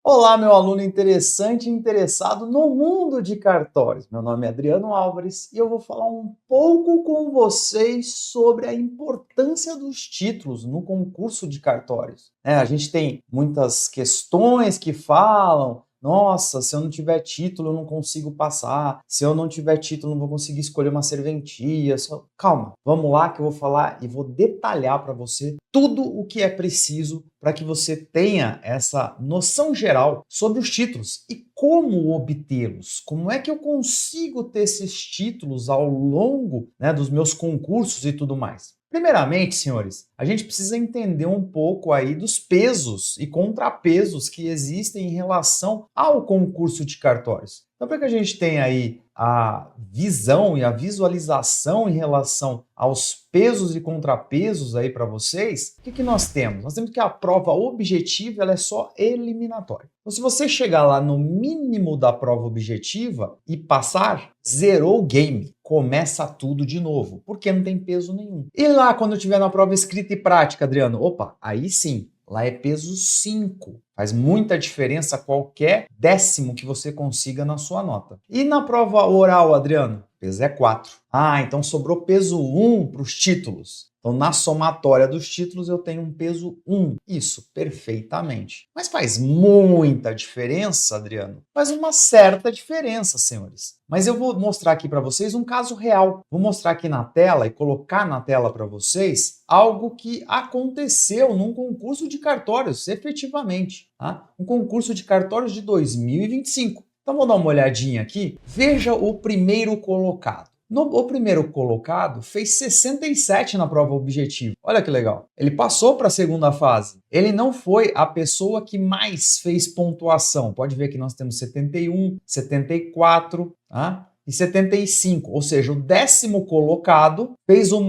Olá, meu aluno interessante e interessado no mundo de cartórios. Meu nome é Adriano Álvares e eu vou falar um pouco com vocês sobre a importância dos títulos no concurso de cartórios. A gente tem muitas questões que falam: nossa, se eu não tiver título, eu não consigo passar. Se eu não tiver título, eu não vou conseguir escolher uma serventia. Calma, vamos lá que eu vou falar e vou detalhar para você tudo o que é preciso para que você tenha essa noção geral sobre os títulos e como obtê-los. Como é que eu consigo ter esses títulos ao longo, dos meus concursos e tudo mais? Primeiramente, senhores, a gente precisa entender um pouco aí dos pesos e contrapesos que existem em relação ao concurso de cartórios. Então, para que a gente tenha aí a visão e a visualização em relação aos pesos e contrapesos aí para vocês, o que nós temos? Nós temos que a prova objetiva ela é só eliminatória. Então, se você chegar lá no mínimo da prova objetiva e passar, zerou o game. Começa tudo de novo, porque não tem peso nenhum. E lá, quando tiver na prova escrita e prática, Adriano, opa, aí sim, lá é peso 5. Faz muita diferença qualquer décimo que você consiga na sua nota. E na prova oral, Adriano? Peso é 4. Então sobrou peso 1 para os títulos. Então, na somatória dos títulos, eu tenho um peso 1. Isso, perfeitamente. Mas faz muita diferença, Adriano? Faz uma certa diferença, senhores. Mas eu vou mostrar aqui para vocês um caso real. Vou mostrar aqui na tela e colocar na tela para vocês algo que aconteceu num concurso de cartórios, efetivamente. Um concurso de cartórios de 2025. Então, vou dar uma olhadinha aqui. Veja o primeiro colocado. O primeiro colocado fez 67 na prova objetiva. Olha que legal. Ele passou para a segunda fase. Ele não foi a pessoa que mais fez pontuação. Pode ver que nós temos 71, 74, e 75, ou seja, o 10º colocado fez a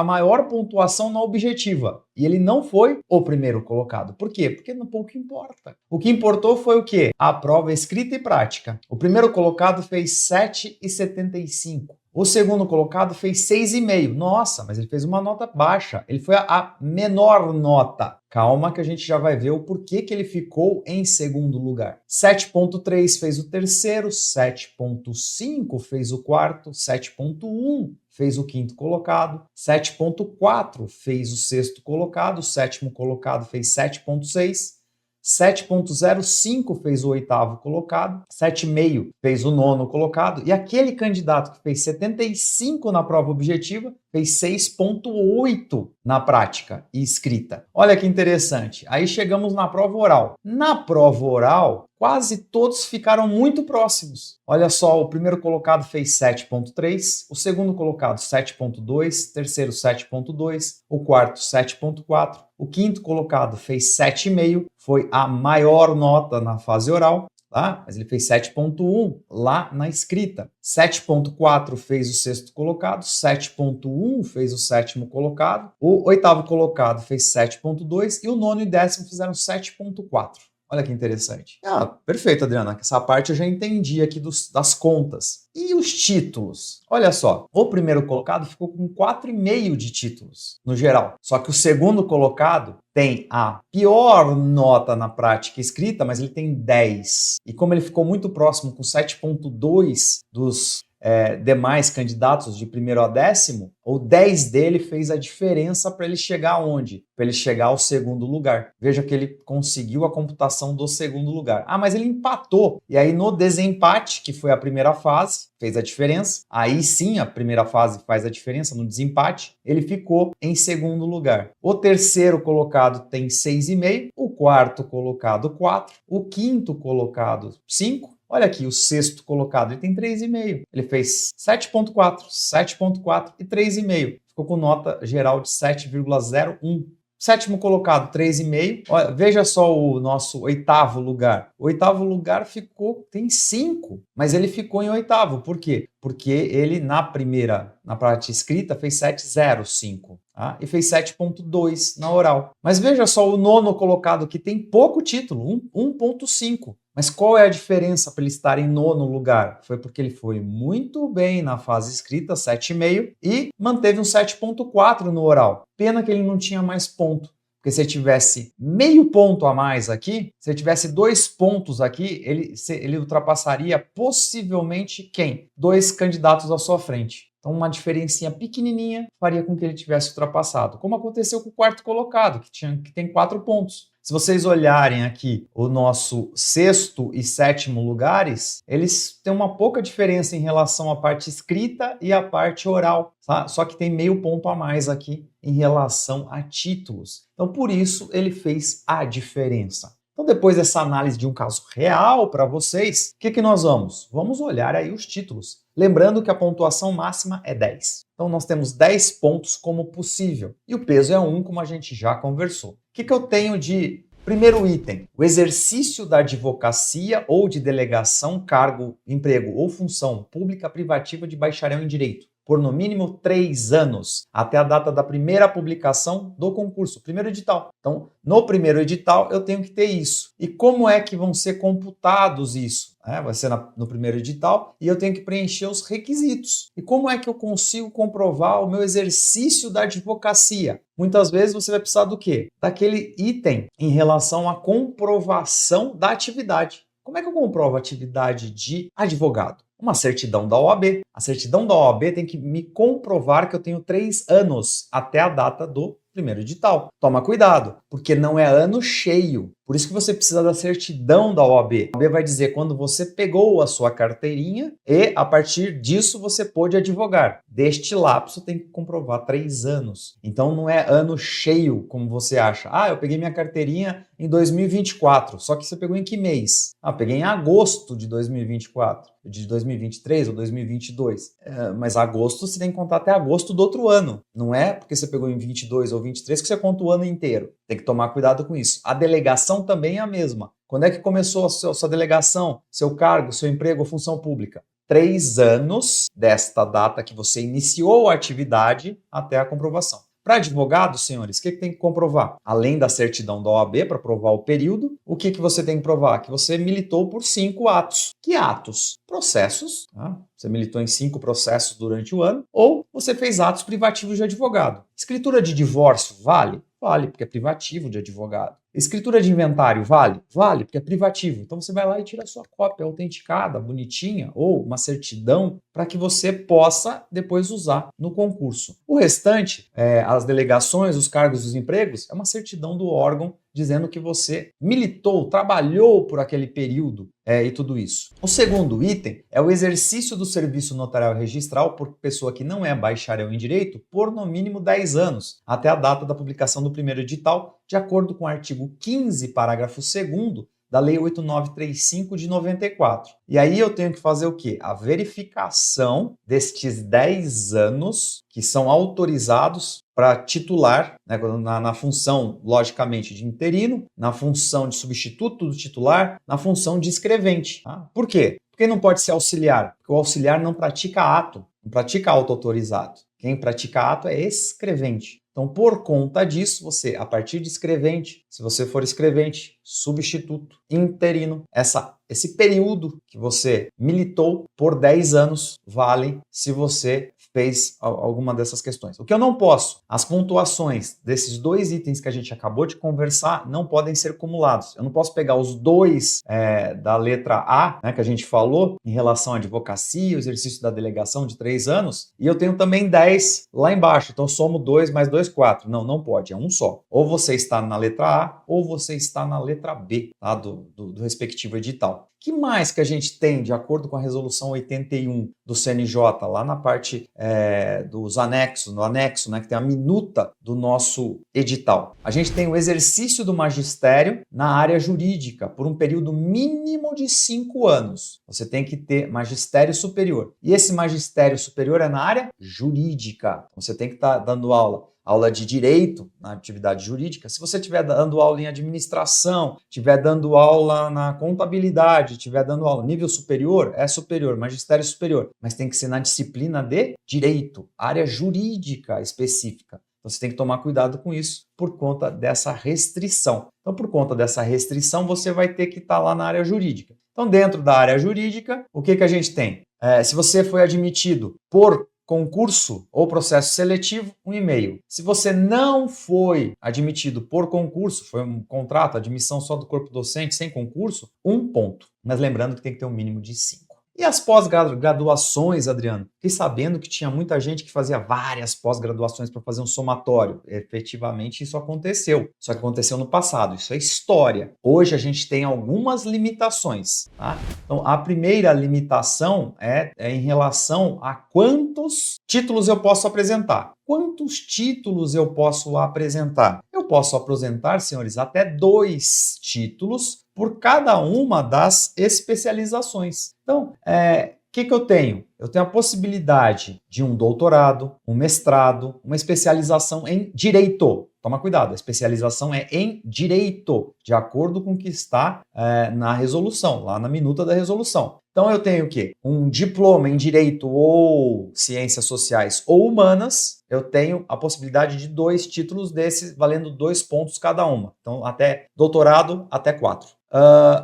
maior pontuação na objetiva. E ele não foi o primeiro colocado. Por quê? Porque não pouco importa. O que importou foi o quê? A prova escrita e prática. O primeiro colocado fez 7,75. O segundo colocado fez 6,5. Nossa, mas ele fez uma nota baixa. Ele foi a menor nota. Calma que a gente já vai ver o porquê que ele ficou em segundo lugar. 7,3 fez o terceiro, 7,5 fez o quarto, 7,1 fez o quinto colocado, 7,4 fez o sexto colocado, o sétimo colocado fez 7,6, 7,05 fez o oitavo colocado, 7,5 fez o nono colocado, e aquele candidato que fez 75 na prova objetiva fez 6,8 na prática e escrita. Olha que interessante. Aí chegamos na prova oral. Na prova oral, quase todos ficaram muito próximos. Olha só, o primeiro colocado fez 7,3, o segundo colocado 7,2, terceiro 7,2, o quarto 7,4, o quinto colocado fez 7,5, foi a maior nota na fase oral. Mas ele fez 7,1 lá na escrita. 7,4 fez o sexto colocado, 7,1 fez o sétimo colocado, o oitavo colocado fez 7,2 e o nono e décimo fizeram 7,4. Olha que interessante. Perfeito, Adriana. Essa parte eu já entendi aqui das contas. E os títulos? Olha só, o primeiro colocado ficou com 4,5 de títulos, no geral. Só que o segundo colocado tem a pior nota na prática escrita, mas ele tem 10. E como ele ficou muito próximo com 7,2 dos demais candidatos de primeiro a décimo, o 10 dele fez a diferença para ele chegar aonde? Para ele chegar ao segundo lugar. Veja que ele conseguiu a computação do segundo lugar. Mas ele empatou. E aí no desempate, que foi a primeira fase, fez a diferença. Aí sim a primeira fase faz a diferença no desempate. Ele ficou em segundo lugar. O terceiro colocado tem 6,5. O quarto colocado 4. O quinto colocado 5. Olha aqui, o sexto colocado, ele tem 3,5. Ele fez 7,4, 7,4 e 3,5. Ficou com nota geral de 7,01. Sétimo colocado, 3,5. Olha, veja só o nosso oitavo lugar. O oitavo lugar tem 5, mas ele ficou em oitavo. Por quê? Porque ele, na prática escrita, fez 7,05. E fez 7,2 na oral. Mas veja só o nono colocado, que tem pouco título, 1,5. Mas qual é a diferença para ele estar em nono lugar? Foi porque ele foi muito bem na fase escrita, 7,5, e manteve um 7,4 no oral. Pena que ele não tinha mais ponto. Porque se ele tivesse meio ponto a mais aqui, se ele tivesse 2 pontos aqui, ele ultrapassaria possivelmente quem? 2 candidatos à sua frente. Então, uma diferencinha pequenininha faria com que ele tivesse ultrapassado, como aconteceu com o quarto colocado, que tem 4 pontos. Se vocês olharem aqui o nosso sexto e sétimo lugares, eles têm uma pouca diferença em relação à parte escrita e à parte oral, tá? Só que tem meio ponto a mais aqui em relação a títulos. Então, por isso, ele fez a diferença. Então, depois dessa análise de um caso real para vocês, o que nós vamos? Vamos olhar aí os títulos. Lembrando que a pontuação máxima é 10. Então, nós temos 10 pontos como possível. E o peso é 1, como a gente já conversou. O que eu tenho de primeiro item? O exercício da advocacia ou de delegação, cargo, emprego ou função pública privativa de bacharel em direito, por no mínimo 3 anos, até a data da primeira publicação do concurso, primeiro edital. Então, no primeiro edital, eu tenho que ter isso. E como é que vão ser computados isso? Vai ser no primeiro edital e eu tenho que preencher os requisitos. E como é que eu consigo comprovar o meu exercício da advocacia? Muitas vezes você vai precisar do quê? Daquele item em relação à comprovação da atividade. Como é que eu comprovo a atividade de advogado? Uma certidão da OAB. A certidão da OAB tem que me comprovar que eu tenho 3 anos até a data do primeiro edital. Toma cuidado, porque não é ano cheio. Por isso que você precisa da certidão da OAB. A OAB vai dizer quando você pegou a sua carteirinha e, a partir disso, você pôde advogar. Deste lapso, tem que comprovar 3 anos. Então, não é ano cheio, como você acha. Eu peguei minha carteirinha em 2024. Só que você pegou em que mês? Peguei em agosto de 2024. De 2023 ou 2022. Mas agosto, você tem que contar até agosto do outro ano. Não é porque você pegou em 22 ou 23 que você conta o ano inteiro. Tem que tomar cuidado com isso. A delegação também é a mesma. Quando é que começou a sua delegação, seu cargo, seu emprego ou função pública? 3 anos desta data que você iniciou a atividade até a comprovação. Para advogado, senhores, o que tem que comprovar? Além da certidão da OAB para provar o período, o que você tem que provar? Que você militou por 5 atos. Que atos? Processos. Você militou em 5 processos durante o ano, ou você fez atos privativos de advogado. Escritura de divórcio vale? Vale, porque é privativo de advogado. Escritura de inventário vale? Vale, porque é privativo. Então você vai lá e tira a sua cópia autenticada, bonitinha, ou uma certidão, para que você possa depois usar no concurso. O restante, as delegações, os cargos e os empregos, é uma certidão do órgão dizendo que você militou, trabalhou por aquele período e tudo isso. O segundo item é o exercício do serviço notarial registral por pessoa que não é bacharel em direito por no mínimo 10 anos, até a data da publicação do primeiro edital, de acordo com o artigo 15, parágrafo 2º, da Lei 8935 de 94. E aí eu tenho que fazer o quê? A verificação destes 10 anos que são autorizados para titular, né, na função, logicamente, de interino, na função de substituto do titular, na função de escrevente. Tá? Por quê? Porque não pode ser auxiliar, porque o auxiliar não pratica ato, não pratica auto-autorizado. Quem pratica ato é escrevente. Então, por conta disso, você, a partir de escrevente, se você for escrevente, substituto, interino, esse período que você militou por 10 anos vale se você fez alguma dessas questões. O que eu não posso, as pontuações desses 2 itens que a gente acabou de conversar não podem ser acumulados. Eu não posso pegar os 2 da letra A, né, que a gente falou, em relação à advocacia, o exercício da delegação de 3 anos, e eu tenho também 10 lá embaixo. Então, eu somo 2 mais 2, 4. Não, não pode, é um só. Ou você está na letra A, ou você está na letra B, tá, do respectivo edital. O que mais que a gente tem, de acordo com a resolução 81 do CNJ, lá na parte dos anexos, no anexo, né, que tem a minuta do nosso edital? A gente tem o exercício do magistério na área jurídica por um período mínimo de 5 anos. Você tem que ter magistério superior. E esse magistério superior é na área jurídica. Você tem que estar dando aula de direito na atividade jurídica. Se você estiver dando aula em administração, estiver dando aula na contabilidade, estiver dando aula nível superior, é superior, magistério superior, mas tem que ser na disciplina de direito, área jurídica específica. Você tem que tomar cuidado com isso por conta dessa restrição. Então, por conta dessa restrição, você vai ter que estar lá na área jurídica. Então, dentro da área jurídica, o que a gente tem? Se você foi admitido por concurso ou processo seletivo, um e-mail. Se você não foi admitido por concurso, foi um contrato, admissão só do corpo docente, sem concurso, 1 ponto. Mas lembrando que tem que ter um mínimo de 5. E as pós-graduações, Adriano? Fiquei sabendo que tinha muita gente que fazia várias pós-graduações para fazer um somatório. Efetivamente, isso aconteceu. Só que aconteceu no passado. Isso é história. Hoje a gente tem algumas limitações. Tá? Então, a primeira limitação é em relação a quantos títulos eu posso apresentar. Quantos títulos eu posso apresentar? Eu posso apresentar, senhores, até 2 títulos por cada uma das especializações. Então, o que eu tenho? Eu tenho a possibilidade de um doutorado, um mestrado, uma especialização em direito. Toma cuidado, a especialização é em direito, de acordo com o que está na resolução, lá na minuta da resolução. Então eu tenho o quê? Um diploma em direito ou ciências sociais ou humanas, eu tenho a possibilidade de 2 títulos desses, valendo 2 pontos cada uma. Então até doutorado, até 4.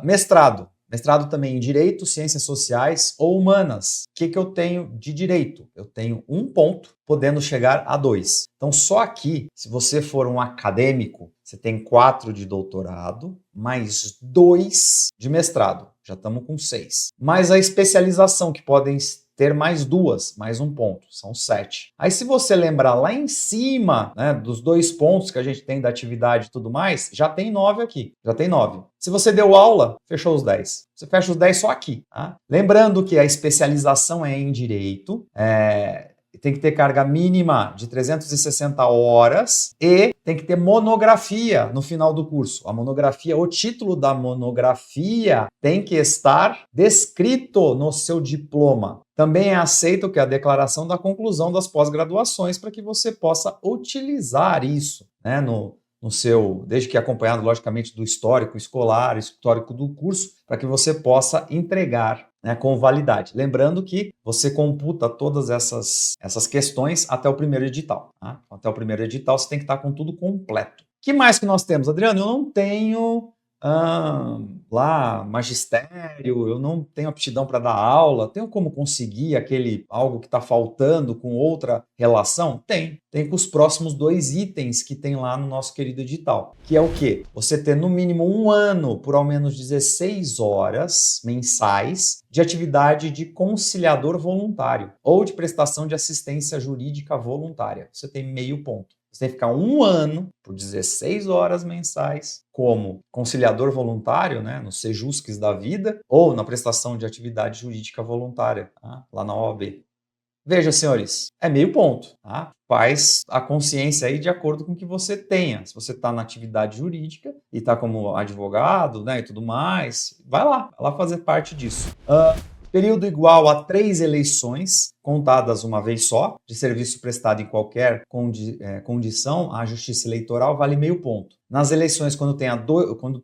Mestrado. Mestrado também em Direito, Ciências Sociais ou Humanas. O que eu tenho de direito? Eu tenho 1 ponto, podendo chegar a 2. Então, só aqui, se você for um acadêmico, você tem 4 de doutorado, mais 2 de mestrado. Já estamos com 6. Mais a especialização, que podem ter mais 2, mais 1 ponto, são 7. Aí se você lembrar lá em cima, né, dos 2 pontos que a gente tem da atividade e tudo mais, já tem 9 aqui, já tem 9. Se você deu aula, fechou os 10. Você fecha os 10 só aqui. Tá? Lembrando que a especialização é em direito, tem que ter carga mínima de 360 horas e tem que ter monografia no final do curso. A monografia, o título da monografia tem que estar descrito no seu diploma. Também é aceito que a declaração da conclusão das pós-graduações para que você possa utilizar isso, né, no seu, desde que acompanhado, logicamente, do histórico escolar, histórico do curso, para que você possa entregar, né, com validade. Lembrando que você computa todas essas questões até o primeiro edital. Tá? Até o primeiro edital você tem que estar com tudo completo. O que mais que nós temos, Adriano? Eu não tenho lá magistério, eu não tenho aptidão para dar aula, tenho como conseguir algo que está faltando com outra relação? Tem com os próximos 2 itens que tem lá no nosso querido edital, que é o quê? Você ter no mínimo 1 ano por ao menos 16 horas mensais de atividade de conciliador voluntário ou de prestação de assistência jurídica voluntária. Você tem meio ponto. Você tem que ficar 1 ano por 16 horas mensais como conciliador voluntário, né, nos Sejusques da vida, ou na prestação de atividade jurídica voluntária, tá? Lá na OAB. Veja, senhores, é meio ponto. Tá? Faz a consciência aí de acordo com o que você tenha. Se você está na atividade jurídica e está como advogado, né, e tudo mais, vai lá fazer parte disso. Período igual a 3 eleições, contadas uma vez só, de serviço prestado em qualquer condição à Justiça Eleitoral, vale meio ponto. Nas eleições, quando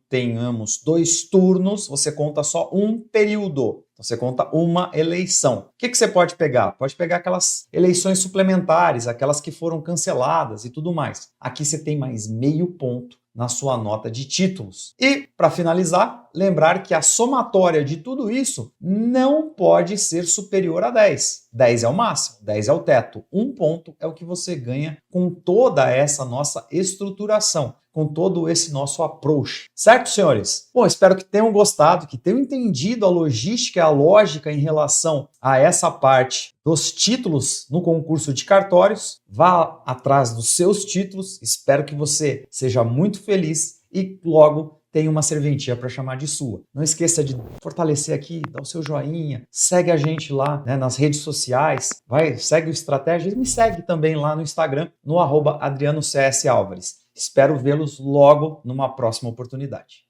tenhamos 2 turnos, você conta só 1 período. Você conta uma eleição. O que você pode pegar? Pode pegar aquelas eleições suplementares, aquelas que foram canceladas e tudo mais. Aqui você tem mais meio ponto na sua nota de títulos. E, para finalizar, lembrar que a somatória de tudo isso não pode ser superior a 10. 10 é o máximo, 10 é o teto. 1 ponto é o que você ganha com toda essa nossa estruturação, com todo esse nosso approach. Certo, senhores? Bom, espero que tenham gostado, que tenham entendido a logística e a lógica em relação a essa parte dos títulos no concurso de cartórios. Vá atrás dos seus títulos. Espero que você seja muito feliz e logo tenha uma serventia para chamar de sua. Não esqueça de fortalecer aqui, dar o seu joinha, segue a gente lá, né, nas redes sociais, segue o Estratégia e me segue também lá no Instagram, no @AdrianoCSAlvares. Espero vê-los logo numa próxima oportunidade.